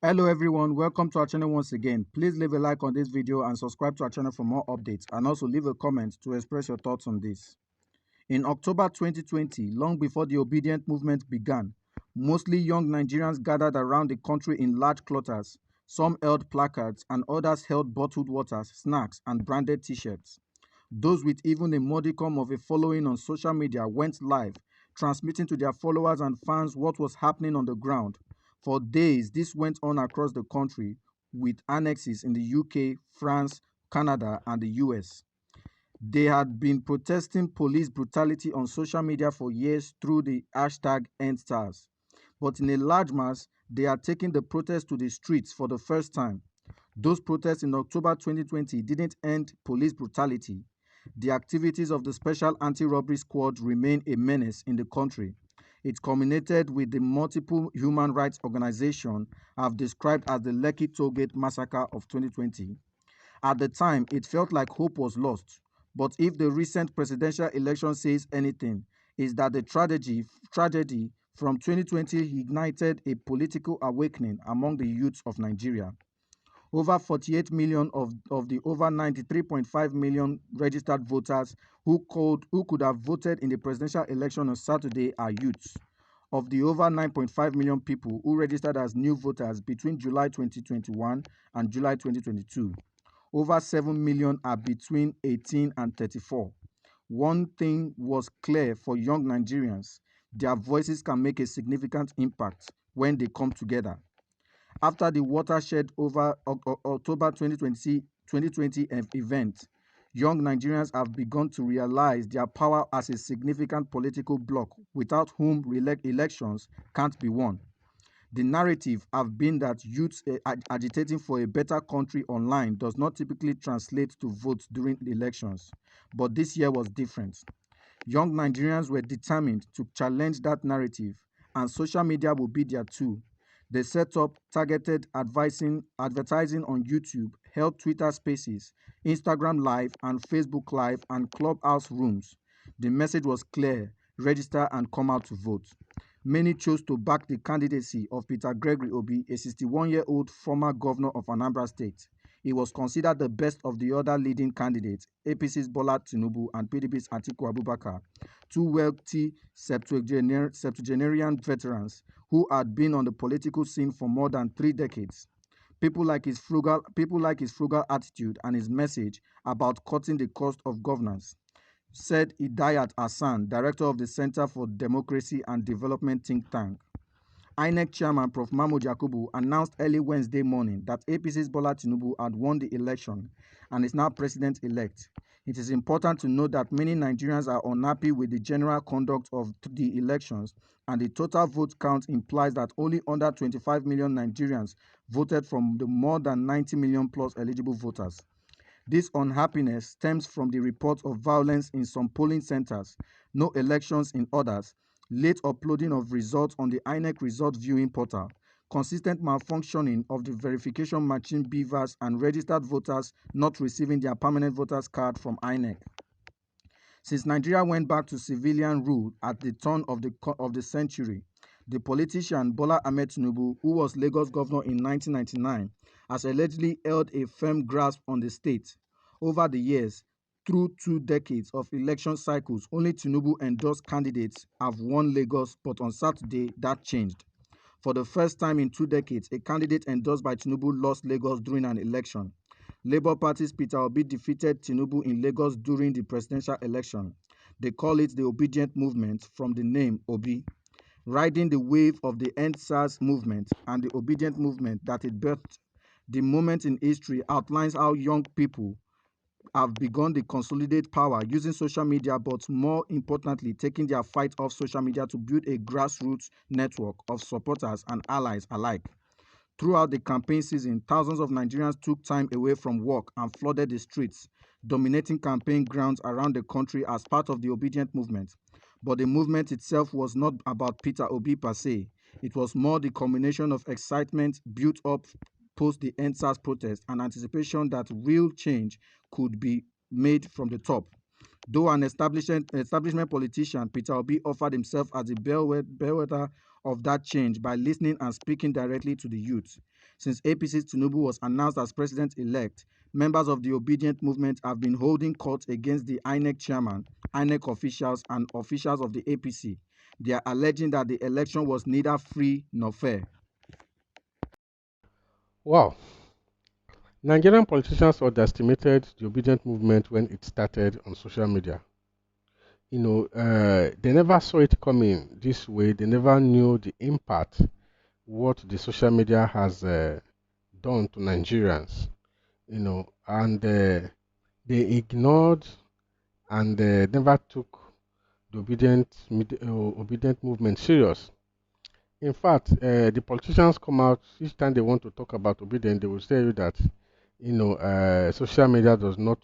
Hello everyone, welcome to our channel once again. Please leave a like on this video and subscribe to our channel for more updates, and also leave a comment to express your thoughts on this. In October 2020, long before the Obidient movement began, mostly young Nigerians gathered around the country in large clusters. Some held placards and others held bottled waters, snacks and branded t-shirts. Those with even a modicum of a following on social media went live, transmitting to their followers and fans what was happening on the ground. For days, this went on across the country, with annexes in the UK, France, Canada, and the US. They had been protesting police brutality on social media for years through the hashtag #EndSARS. But in a large mass, they are taking the protest to the streets for the first time. Those protests in October 2020 didn't end police brutality. The activities of the Special Anti-Robbery Squad remain a menace in the country. It culminated with the multiple human rights organizations have described as the Lekki Tollgate massacre of 2020. At the time, it felt like hope was lost. But if the recent presidential election says anything, is that the tragedy from 2020 ignited a political awakening among the youths of Nigeria. Over 48 million of the over 93.5 million registered voters who could have voted in the presidential election on Saturday are youths. Of the over 9.5 million people who registered as new voters between July 2021 and July 2022, over 7 million are between 18 and 34. One thing was clear for young Nigerians: their voices can make a significant impact when they come together. After the watershed over October 2020 event, young Nigerians have begun to realize their power as a significant political bloc without whom elections can't be won. The narrative have been that youths agitating for a better country online does not typically translate to votes during the elections. But this year was different. Young Nigerians were determined to challenge that narrative, and social media will be their tool. They set up targeted advertising on YouTube, held Twitter Spaces, Instagram Live, and Facebook Live, and Clubhouse rooms. The message was clear: register and come out to vote. Many chose to back the candidacy of Peter Gregory Obi, a 61-year-old former governor of Anambra State. He was considered the best of the other leading candidates, APC's Bola Tinubu and PDP's Atiku Abubakar, two wealthy septuagenarian veterans who had been on the political scene for more than 3 decades. People like his frugal attitude and his message about cutting the cost of governance, said Hidayat Hassan, director of the Center for Democracy and Development think tank. INEC chairman Prof. Mahmoud Yakubu announced early Wednesday morning that APC's Bola Tinubu had won the election and is now president-elect. It is important to note that many Nigerians are unhappy with the general conduct of the elections, and the total vote count implies that only under 25 million Nigerians voted from the more than 90 million plus eligible voters. This unhappiness stems from the reports of violence in some polling centers, no elections in others, late uploading of results on the INEC result viewing portal, consistent malfunctioning of the verification machine beavers, and registered voters not receiving their permanent voters card from INEC. Since Nigeria went back to civilian rule at the turn of the century, the politician Bola Ahmed Tinubu, who was Lagos governor in 1999, has allegedly held a firm grasp on the state. Over the years, through 2 decades of election cycles, only Tinubu-endorsed candidates have won Lagos, but on Saturday, that changed. For the first time in 2 decades, a candidate endorsed by Tinubu lost Lagos during an election. Labour Party's Peter Obi defeated Tinubu in Lagos during the presidential election. They call it the Obidient movement, from the name Obi. Riding the wave of the #EndSARS movement and the Obidient movement that it birthed, the moment in history outlines how young people have begun to consolidate power using social media, but more importantly, taking their fight off social media to build a grassroots network of supporters and allies alike. Throughout the campaign season, thousands of Nigerians took time away from work and flooded the streets, dominating campaign grounds around the country as part of the Obidient movement. But the movement itself was not about Peter Obi per se. It was more the combination of excitement built up post the #EndSARS protest and anticipation that real change could be made from the top. Though an establishment politician, Peter Obi offered himself as the bellwether of that change by listening and speaking directly to the youth. Since APC's Tinubu was announced as president-elect, members of the Obidient movement have been holding court against the INEC chairman, INEC officials, and officials of the APC. They are alleging that the election was neither free nor fair. Wow. Nigerian politicians underestimated the Obedient movement when it started on social media. They never saw it coming this way. They never knew the impact what the social media has done to Nigerians. And they ignored and never took the obedient movement serious. In fact, the politicians come out each time they want to talk about obedience, they will tell you that social media does not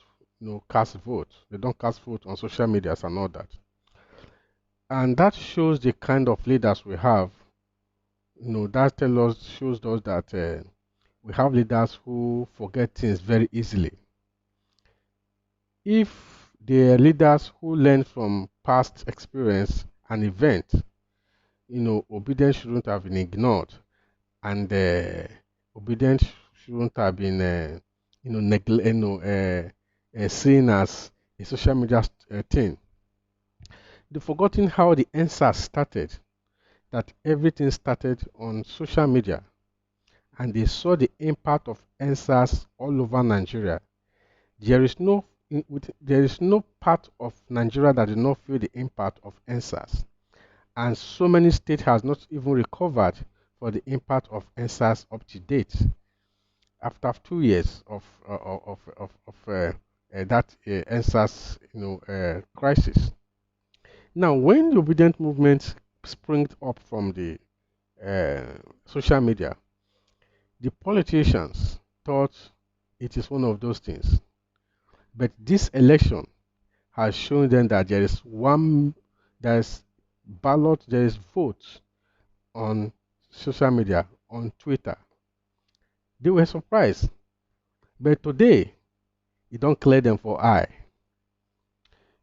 cast vote. They don't cast vote on social medias and all that. And that shows the kind of leaders we have. That shows us that we have leaders who forget things very easily. If they are leaders who learn from past experience and events, obedience shouldn't have been ignored, and obedience shouldn't have been, seen as a social media thing. They've forgotten how the NSAS started, that everything started on social media, and they saw the impact of NSAS all over Nigeria. There is there is no part of Nigeria that did not feel the impact of NSAS, and so many states has not even recovered for the impact of NSAS up to date. After 2 years of that NSAS crisis. Now, when the obedient movement sprang up from the social media, the politicians thought it is one of those things. But this election has shown them that there is ballot, there is vote on social media, on Twitter. They were surprised. But today, it don't clear them for eye.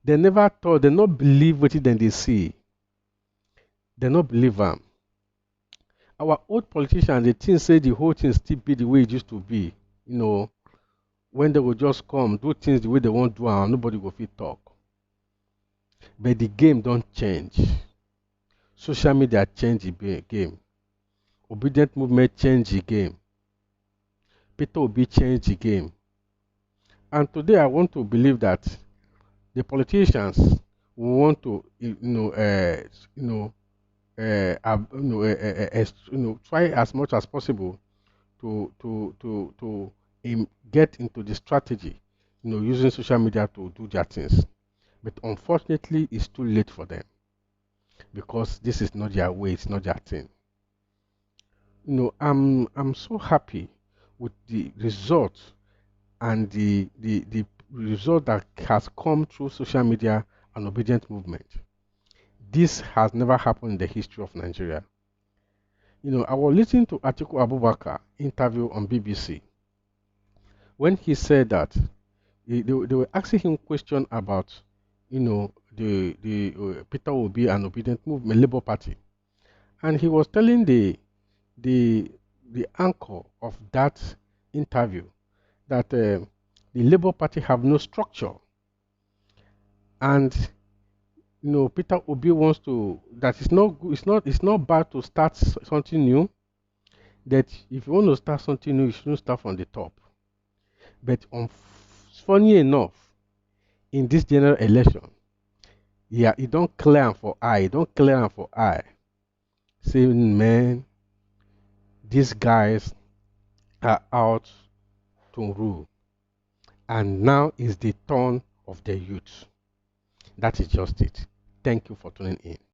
They never thought, they not believe what then they see. They not believe them. Our old politicians, they think say the whole thing still be the way it used to be. When they will just come, do things the way they want to do, and nobody will fit talk. But the game don't change. Social media change the game. Obedient movement change the game. Peter Obi change the game. And today I want to believe that the politicians want to, try as much as possible to get into the strategy, using social media to do their things. But unfortunately, it's too late for them because this is not their way, it's not their thing. I'm so happy with the result and the result that has come through social media and obedient movement. This has never happened in the history of Nigeria. I was listening to Atiku Abubakar interview on BBC when he said that they were asking him question about, the Peter Obi and Obedient Movement, Labour Party, and he was telling the the anchor of that interview that the Labour Party have no structure, and Peter Obi wants to that it's not bad to start something new. That if you want to start something new, you shouldn't start from the top. But funny enough, in this general election, yeah, it don't clear am for eye, it don't clear am for eye. Saying, man, these guys are out to rule, and now is the turn of the youth. That is just it. Thank you for tuning in.